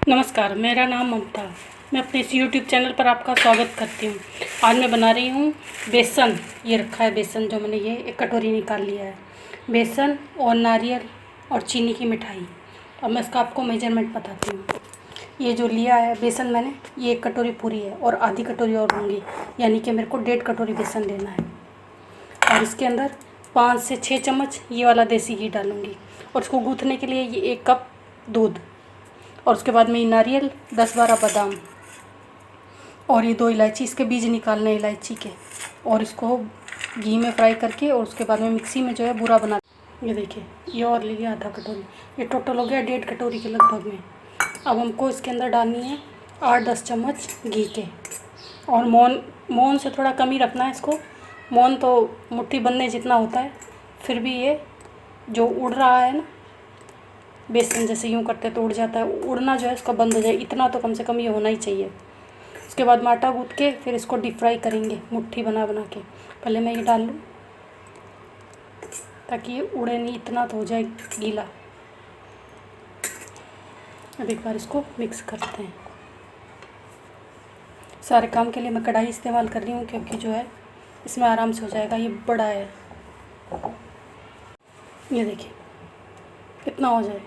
नमस्कार, मेरा नाम ममता। मैं अपने इस यूट्यूब चैनल पर आपका स्वागत करती हूँ। आज मैं बना रही हूँ बेसन। ये रखा है बेसन, जो मैंने ये एक कटोरी निकाल लिया है। बेसन और नारियल और चीनी की मिठाई। अब मैं इसका आपको मेजरमेंट बताती हूँ। ये जो लिया है बेसन मैंने, ये 1 कटोरी पूरी है और आधी कटोरी और लूँगी, यानी कि मेरे को 1.5 कटोरी बेसन लेना है। और इसके अंदर 5 से 6 चम्मच ये वाला देसी घी डालूँगी। और इसको गूँथने के लिए ये 1 कप दूध, और उसके बाद में ये नारियल, 10-12 बादाम, और ये 2 इलायची, इसके बीज निकालने इलायची के, और इसको घी में फ्राई करके और उसके बाद में मिक्सी में जो है बूरा बना। ये देखिए, ये और लिया आधा कटोरी, ये टोटल हो गया 1.5 कटोरी के लगभग में। अब हमको इसके अंदर डालनी है 8-10 चम्मच घी के, और मोहन से थोड़ा कम ही रखना है इसको। मोहन तो मुट्ठी बनने जितना होता है, फिर भी ये जो उड़ रहा है ना बेसन, जैसे यूँ करते तो उड़ जाता है, उड़ना जो है इसका बंद हो जाए, इतना तो कम से कम ये होना ही चाहिए। उसके बाद में आटा गूँथ के फिर इसको डीप फ्राई करेंगे मुट्ठी बना बना के। पहले मैं ये डाल लूँ ताकि ये उड़े नहीं, इतना तो हो जाए गीला। अब एक बार इसको मिक्स करते हैं। सारे काम के लिए मैं कढ़ाई इस्तेमाल कर रही हूँ, क्योंकि जो है इसमें आराम से हो जाएगा, ये बड़ा है। ये देखिए कितना हो जाए,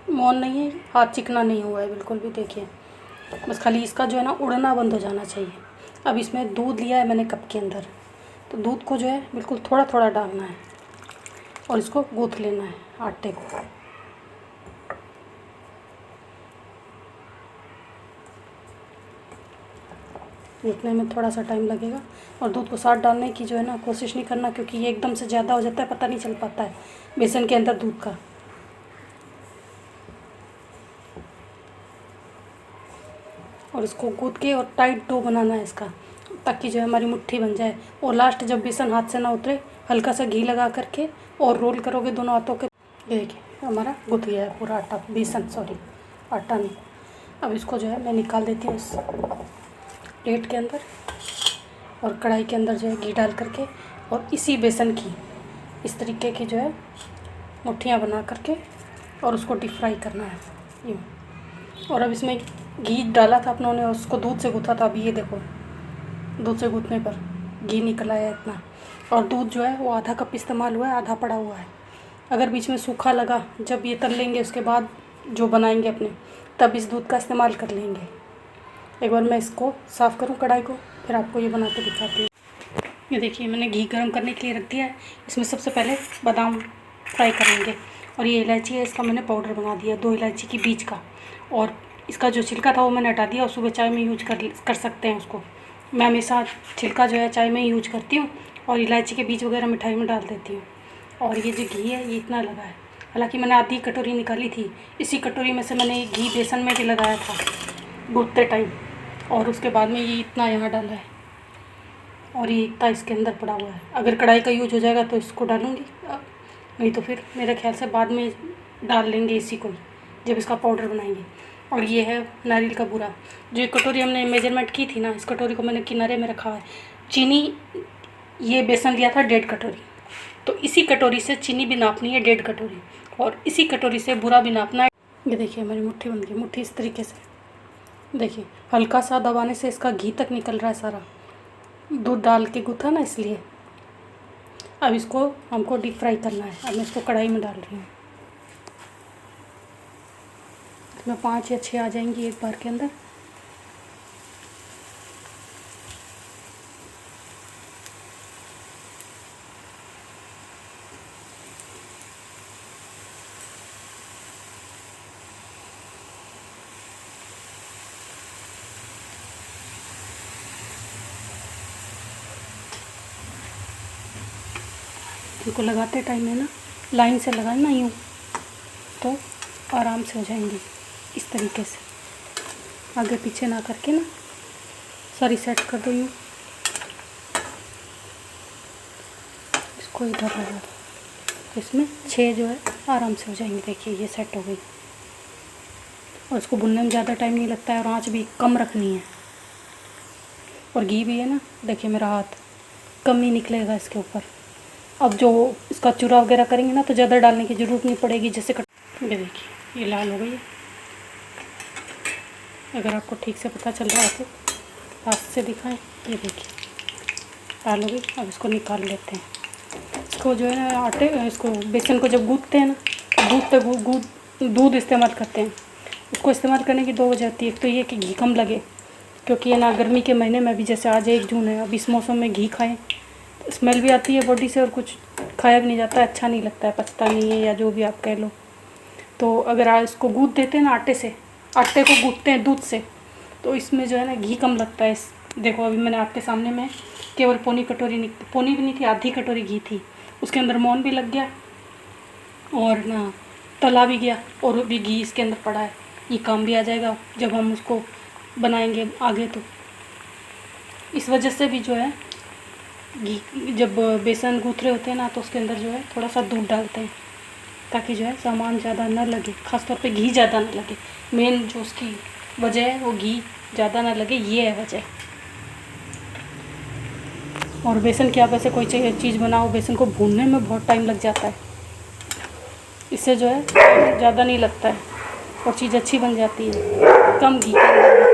मोहन नहीं है, हाथ चिकना नहीं हुआ है बिल्कुल भी। देखिए बस खाली इसका जो है ना उड़ना बंद हो जाना चाहिए। अब इसमें दूध लिया है मैंने कप के अंदर, तो दूध को जो है बिल्कुल थोड़ा थोड़ा डालना है और इसको गूँथ लेना है आटे को। गूँथने में थोड़ा सा टाइम लगेगा, और दूध को साथ डालने की जो है ना कोशिश नहीं करना, क्योंकि ये एकदम से ज़्यादा हो जाता है, पता नहीं चल पाता है बेसन के अंदर दूध का। और इसको गूँथ के और टाइट डो बनाना है इसका, ताकि जो है हमारी मुट्ठी बन जाए। और लास्ट जब बेसन हाथ से ना उतरे, हल्का सा घी लगा करके और रोल करोगे दोनों हाथों के। ये देखिए हमारा गूँथ गया है पूरा आटा, बेसन, सॉरी आटा नहीं। अब इसको जो है मैं निकाल देती हूँ इस प्लेट के अंदर, और कढ़ाई के अंदर जो है घी डाल करके, और इसी बेसन की इस तरीके की जो है मुट्ठियाँ बना करके और उसको डीप फ्राई करना है यूँ। और अब इसमें घी डाला था अपनों ने, उसको दूध से गूँथा था। अभी ये देखो दूध से गूँथने पर घी निकल आया इतना, और दूध जो है वो आधा कप इस्तेमाल हुआ है, आधा पड़ा हुआ है। अगर बीच में सूखा लगा, जब ये तल लेंगे उसके बाद जो बनाएंगे अपने, तब इस दूध का इस्तेमाल कर लेंगे। एक बार मैं इसको साफ़ करूँ कढ़ाई को, फिर आपको ये बना के दिखाती हूँ। ये देखिए मैंने घी गर्म करने के लिए रख दिया है। इसमें सबसे पहले बादाम फ्राई करेंगे, और ये इलायची है, इसका मैंने पाउडर बना दिया 2 इलायची की बीज का, और इसका जो छिलका था वो मैंने हटा दिया, और सुबह चाय में यूज कर सकते हैं उसको। मैं हमेशा छिलका जो है चाय में ही यूज करती हूँ, और इलायची के बीज वगैरह मिठाई में डाल देती हूँ। और ये जो घी है ये इतना लगा है, हालांकि मैंने आधी कटोरी निकाली थी, इसी कटोरी में से मैंने घी बेसन में भी लगाया था गूँथते टाइम, और उसके बाद में ये इतना यहाँ डाला है, और ये इतना इसके अंदर पड़ा हुआ है। अगर कढ़ाई का यूज हो जाएगा तो इसको डालूँगी, नहीं तो फिर मेरे ख्याल से बाद में डाल लेंगे इसी को ही, जब इसका पाउडर बनाएंगे। और ये है नारियल का बूरा, जो एक कटोरी हमने मेजरमेंट की थी ना, इस कटोरी को मैंने किनारे में रखा है। चीनी, ये बेसन लिया था 1.5 कटोरी, तो इसी कटोरी से चीनी भी नापनी है 1.5 कटोरी, और इसी कटोरी से बूरा भी नापना है। ये देखिए हमारी मुट्ठी बन गई, मुट्ठी इस तरीके से। देखिए हल्का सा दबाने से इसका घी तक निकल रहा है सारा, दूध डाल के गूँथा ना इसलिए। अब इसको हमको डीप फ्राई करना है। अब मैं इसको कढ़ाई में डाल रही हूँ, इसमें 5 या 6 आ जाएंगी एक बार के अंदर। इनको लगाते टाइम है ना लाइन से लगाना यूँ, तो आराम से हो जाएंगी इस तरीके से, आगे पीछे ना करके ना सारी सेट कर दो यूँ। इसको इधर लगा दो, तो इसमें 6 जो है आराम से हो जाएंगे। देखिए ये सेट हो गई, और इसको भुनने में ज़्यादा टाइम नहीं लगता है, और आँच भी कम रखनी है। और घी भी है ना, देखिए मेरा हाथ कम ही निकलेगा इसके ऊपर। अब जो इसका चूरा वगैरह करेंगे ना, तो ज़्यादा डालने की ज़रूरत नहीं पड़ेगी। जैसे ये देखिए ये लाल हो गई है, अगर आपको ठीक से पता चल रहा है तो हाथ से दिखाएं। ये देखिए डालोगे। अब इसको निकाल लेते हैं। इसको जो है ना आटे इसको बेसन को जब गूँथते हैं ना, दूध इस्तेमाल करते हैं। उसको इस्तेमाल करने की 2 वजह होती है। एक तो ये कि घी कम लगे, क्योंकि ये ना गर्मी के महीने में भी, जैसे आज 1 जून है, अब इस मौसम में घी खाएं स्मेल भी आती है बॉडी से और कुछ खाया भी नहीं जाता है, अच्छा नहीं लगता है, पचता नहीं है या जो भी आप कह लो। तो अगर आप इसको गूँथ देते हैं ना आटे को गूँथते हैं दूध से, तो इसमें जो है ना घी कम लगता है। देखो अभी मैंने आपके सामने में केवल पौनी भी नहीं थी, आधी कटोरी घी थी। उसके अंदर मोहन भी लग गया और ना तला भी गया और भी घी इसके अंदर पड़ा है। ये काम भी आ जाएगा जब हम उसको बनाएंगे आगे। तो इस वजह से भी जो है घी, जब बेसन गूँथ रहे होते हैं ना, तो उसके अंदर जो है थोड़ा सा दूध डालते हैं ताकि जो है सामान ज़्यादा ना लगे, ख़ासतौर पे घी ज़्यादा ना लगे। मेन जो उसकी वजह है वो घी ज़्यादा ना लगे, ये है वजह। और बेसन की आप ऐसे कोई चीज़ बनाओ, बेसन को भूनने में बहुत टाइम लग जाता है, इससे जो है ज़्यादा नहीं लगता है और चीज़ अच्छी बन जाती है कम घी के अंदर।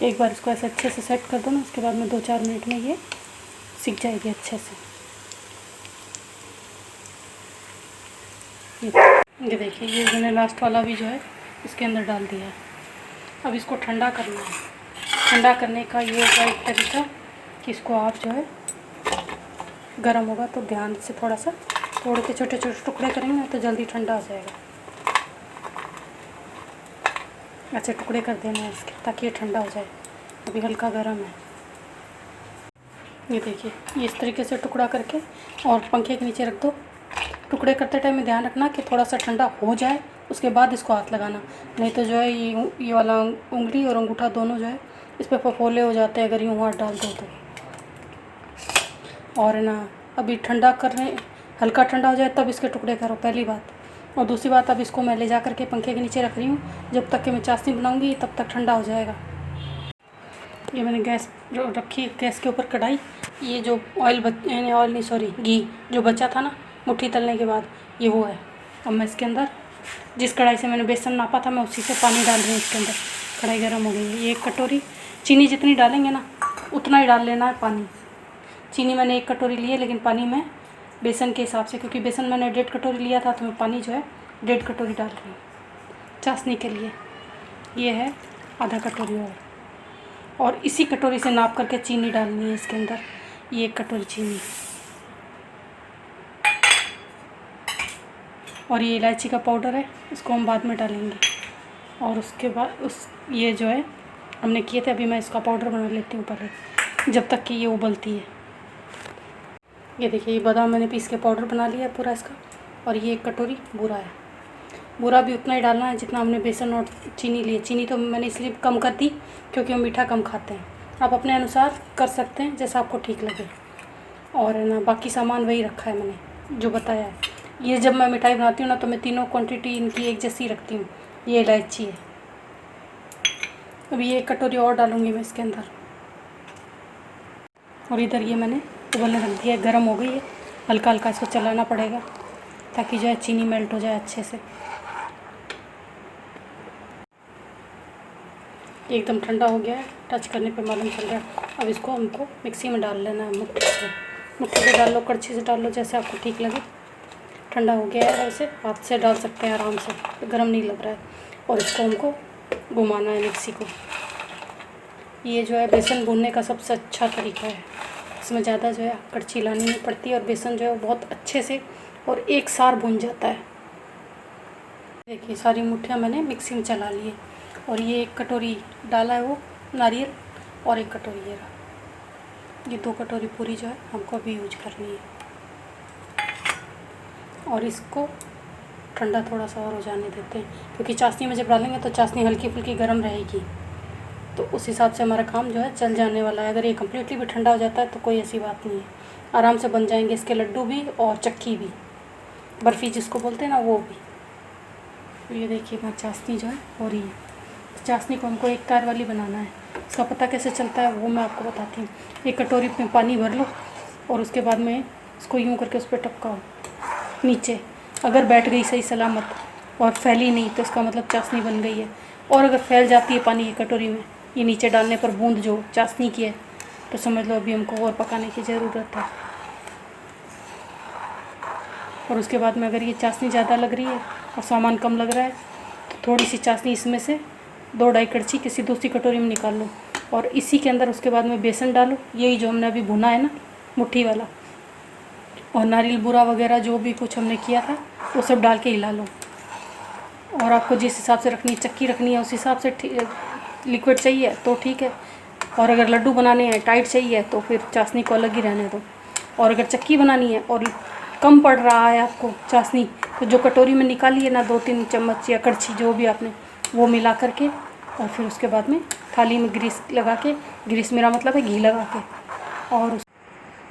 एक बार इसको ऐसे अच्छे से सेट कर दो ना, उसके बाद में 2-4 मिनट में ये सीख जाएगी अच्छे से। ये देखिए, ये मैंने लास्ट वाला भी जो है इसके अंदर डाल दिया है। अब इसको ठंडा करना है। ठंडा करने का ये होगा एक तरीका कि इसको आप जो है गर्म होगा तो ध्यान से थोड़ा सा तोड़ के छोटे छोटे टुकड़े करेंगे तो जल्दी ठंडा हो जाएगा। अच्छे टुकड़े कर देना है इसके, ताकि ये ठंडा हो जाए। अभी हल्का गर्म है। ये देखिए, ये इस तरीके से टुकड़ा करके और पंखे के नीचे रख दो। टुकड़े करते टाइम में ध्यान रखना कि थोड़ा सा ठंडा हो जाए, उसके बाद इसको हाथ लगाना, नहीं तो जो है ये वाला उंगली और अंगूठा दोनों जो है इस पर फफोले हो जाते हैं अगर यूँ हाथ डाल दो तो। और ना अभी ठंडा करने, हल्का ठंडा हो जाए तब इसके टुकड़े करो, पहली बात। और दूसरी बात, अब इसको मैं ले जा करके पंखे के नीचे रख रही हूँ, जब तक कि मैं चाशनी बनाऊँगी तब तक ठंडा हो जाएगा। ये मैंने गैस रखी, गैस के ऊपर कढ़ाई। ये जो ऑयल नहीं सॉरी घी जो बचा था ना मुट्ठी तलने के बाद, ये वो है। अब मैं इसके अंदर जिस कढ़ाई से मैंने बेसन नापा था मैं उसी से पानी डाल रही हूँ इसके अंदर। कढ़ाई गर्म हो गई है। ये 1 कटोरी चीनी जितनी डालेंगे ना उतना ही डाल लेना है पानी। चीनी मैंने 1 कटोरी ली है, लेकिन पानी मैं बेसन के हिसाब से, क्योंकि बेसन मैंने 1.5 कटोरी लिया था, तो मैं पानी जो है 1.5 कटोरी डाल रही हूँ चाशनी के लिए। ये है आधा कटोरी और इसी कटोरी से नाप करके चीनी डालनी है इसके अंदर। ये 1 कटोरी चीनी। और ये इलायची का पाउडर है, इसको हम बाद में डालेंगे। और उसके बाद ये जो है हमने किए थे, अभी मैं इसका पाउडर बना लेती हूँ पहले, जब तक कि ये उबलती है। ये देखिए, ये बादाम मैंने पीस के पाउडर बना लिया है पूरा इसका। और ये 1 कटोरी बूरा है। बूरा भी उतना ही डालना है जितना हमने बेसन और चीनी लिए। चीनी तो मैंने इसलिए कम कर दी क्योंकि हम मीठा कम खाते हैं। आप अपने अनुसार कर सकते हैं जैसा आपको ठीक लगे। और ना बाकी सामान वही रखा है मैंने जो बताया है। ये जब मैं मिठाई बनाती हूँ ना, तो मैं तीनों क्वांटिटी इनकी एक जैसी रखती हूँ। ये इलायची है। अभी ये 1 कटोरी और डालूँगी मैं इसके अंदर। और इधर ये मैंने उबलने रख दिया है, गर्म हो गई है। हल्का हल्का इसको चलाना पड़ेगा ताकि जो है चीनी मेल्ट हो जाए अच्छे से। एकदम ठंडा हो गया है, टच करने पे मालूम चल रहा है। अब इसको हमको मिक्सी में डाल लेना है। मुट्ठी से डाल लो, कड़छी से डाल लो, जैसे आपको ठीक लगे। ठंडा हो गया है, वैसे हाथ से डाल सकते हैं आराम से, गर्म नहीं लग रहा है। और इसको हमको घुमाना है मिक्सी को। ये जो है बेसन भूनने का सबसे अच्छा तरीका है। इसमें ज़्यादा जो है कड़छी लानी नहीं पड़ती और बेसन जो है वो बहुत अच्छे से और एक सार भुन जाता है। देखिए, सारी मुट्ठियाँ मैंने मिक्सी में चला ली है। और ये 1 कटोरी डाला है वो नारियल, और 1 कटोरी ये 2 कटोरी पूरी जो है हमको अभी यूज करनी है। और इसको ठंडा थोड़ा सा और हो जाने देते हैं, क्योंकि चाशनी में जब डालेंगे तो चाशनी हल्की फुल्की गर्म रहेगी, तो उस हिसाब से हमारा काम जो है चल जाने वाला है। अगर ये कम्प्लीटली भी ठंडा हो जाता है तो कोई ऐसी बात नहीं है, आराम से बन जाएंगे इसके लड्डू भी और चक्की भी, बर्फ़ी जिसको बोलते हैं ना वो भी। तो ये देखिए, मैं चाशनी जो है हो रही है। चाशनी को हमको 1 तार वाली बनाना है। इसका पता कैसे चलता है वो मैं आपको बताती हूँ। 1 कटोरी में पानी भर लो और उसके बाद में इसको यूँ करके उस पर टपकाओ नीचे, अगर बैठ गई सही सलामत और फैली नहीं तो इसका मतलब चाशनी बन गई है। और अगर फैल जाती है पानी की कटोरी में, ये नीचे डालने पर बूंद जो चाशनी की है, तो समझ लो अभी हमको और पकाने की ज़रूरत है। और उसके बाद में अगर ये चाशनी ज़्यादा लग रही है और सामान कम लग रहा है तो थोड़ी सी चाशनी इसमें से 2-2.5 कड़छी किसी दूसरी कटोरी में निकाल लो और इसी के अंदर उसके बाद में बेसन डालो, यही जो हमने अभी भुना है ना मुट्ठी वाला, और नारियल बूरा वगैरह जो भी कुछ हमने किया था वो सब डाल के हिला लो। और आपको जिस हिसाब से रखनी चक्की रखनी है उस हिसाब से लिक्विड चाहिए तो ठीक है, और अगर लड्डू बनाने हैं टाइट चाहिए तो फिर चाशनी को अलग ही रहने दो। और अगर चक्की बनानी है और कम पड़ रहा है आपको चाशनी, तो जो कटोरी में निकाली है ना 2-3 चम्मच या कड़छी जो भी आपने वो मिला करके, और फिर उसके बाद में थाली में ग्रीस लगा के, ग्रीस मेरा मतलब है घी लगा के, और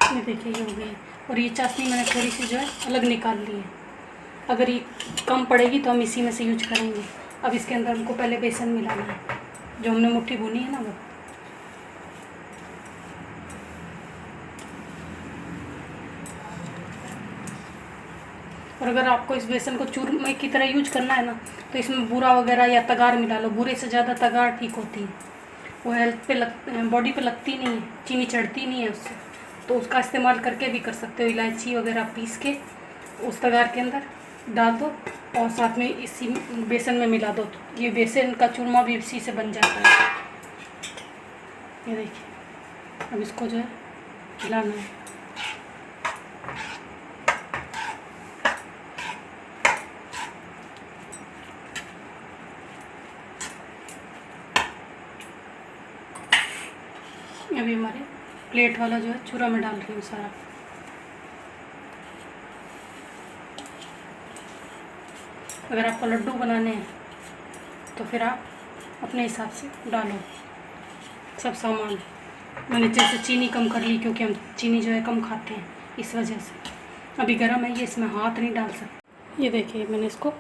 ये देखिए ये हो गई। और ये चाशनी मैंने थोड़ी सी जो है अलग निकाल ली है। अगर ये कम पड़ेगी तो हम इसी में से यूज करेंगे। अब इसके अंदर हमको पहले बेसन मिलाना है, जो हमने मुट्ठी भुनी है ना वो। और अगर आपको इस बेसन को चूरमे की तरह यूज करना है ना तो इसमें बूरा वगैरह या तगार मिला लो। बूरे से ज़्यादा तगार ठीक होती है, वो हेल्थ पे बॉडी पे लगती नहीं है, चीनी चढ़ती नहीं है उससे, तो उसका इस्तेमाल करके भी कर सकते हो। इलायची वगैरह पीस के उस तगार के अंदर डाल दो और साथ में इसी बेसन में मिला दो, तो ये बेसन का चूरमा भी इसी से बन जाता है। ये देखिए अब इसको जो है हिलाना है। अभी हमारे प्लेट वाला जो है चूरा में डाल रही हूँ सारा। अगर आपको लड्डू बनाने हैं तो फिर आप अपने हिसाब से डालो सब सामान। मैंने जैसे चीनी कम कर ली क्योंकि हम चीनी जो है कम खाते हैं, इस वजह से। अभी गर्म है ये, इसमें हाथ नहीं डाल सकते। ये देखिए मैंने इसको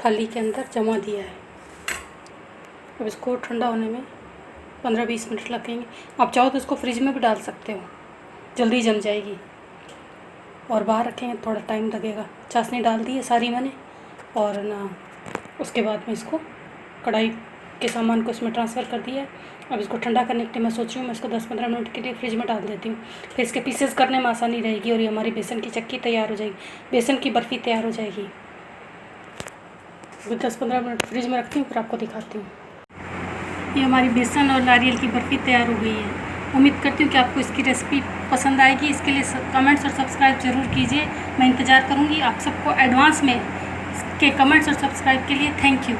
थाली के अंदर जमा दिया है। अब इसको ठंडा होने में 15-20 मिनट लगेंगे। आप चाहो तो इसको फ्रिज में भी डाल सकते हो, जल्दी जम जाएगी। और बाहर रखेंगे थोड़ा टाइम लगेगा। चाशनी डाल दी है सारी मैंने, और ना उसके बाद में इसको कढ़ाई के सामान को इसमें ट्रांसफ़र कर दिया है। अब इसको ठंडा करने के लिए मैं सोच रही हूँ मैं इसको 10-15 मिनट के लिए फ्रिज में डाल देती हूँ, फिर इसके पीसेस करने में आसानी रहेगी और ये हमारी बेसन की चक्की तैयार हो जाएगी, बेसन की बर्फ़ी तैयार हो जाएगी। अभी 10-15 मिनट फ्रिज में रखती हूँ, फिर आपको दिखाती हूँ। ये हमारी बेसन और नारियल की बर्फ़ी तैयार हो गई है। उम्मीद करती हूँ कि आपको इसकी रेसिपी पसंद आएगी। इसके लिए कमेंट्स और सब्सक्राइब ज़रूर कीजिए, मैं इंतज़ार करूँगी आप सबको एडवांस में के कमेंट्स और सब्सक्राइब के लिए। Thank you.